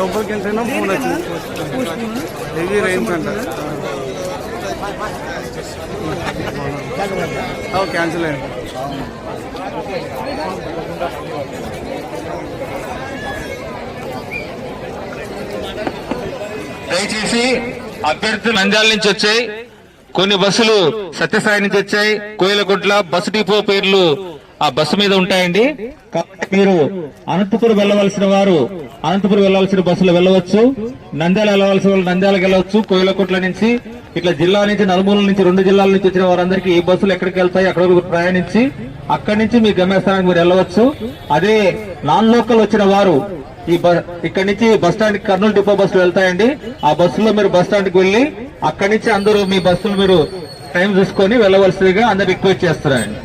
లోపలికి వెళ్తేనే ఫోన్ వచ్చింది. హెవీ రైన్స్ అంట. క్యాన్సిల్ అయింది. దయచేసి అభ్యర్థులు నంద్యాల నుంచి వచ్చాయి, కొన్ని బస్సులు సత్యసాయి నుంచి వచ్చాయి. కోయిలగుట్ల బస్సు డిపో పేర్లు ఆ బస్సు మీద ఉంటాయండి. కాబట్టి మీరు అనంతపురం వెళ్ళవలసిన వారు అనంతపురం వెళ్ళవలసిన బస్సులు వెళ్ళవచ్చు, నంద్యాల వెళ్ళవలసిన వాళ్ళు నంద్యాలకు వెళ్ళవచ్చు. కోయిలగుట్ల నుంచి ఇట్లా జిల్లా నుంచి నలుమూల నుంచి 2 జిల్లాల నుంచి వచ్చిన వారందరికీ ఈ బస్సులు ఎక్కడికి వెళ్తాయి అక్కడ ప్రయాణించి అక్కడి నుంచి మీ గమ్యస్థానానికి మీరు వెళ్ళవచ్చు. అదే నాన్ లోకల్ వచ్చిన వారు ఇక్కడి నుంచి బస్ స్టాండ్ కర్నూలు డిపో బస్సులు వెళ్తాయండి. ఆ బస్సులో మీరు బస్ స్టాండ్ కి వెళ్లి అక్కడి నుంచి అందరూ మీ బస్సులు మీరు టైం చూసుకొని వెళ్ళవలసిందిగా అందరు రిక్వెస్ట్ చేస్తున్నారండి.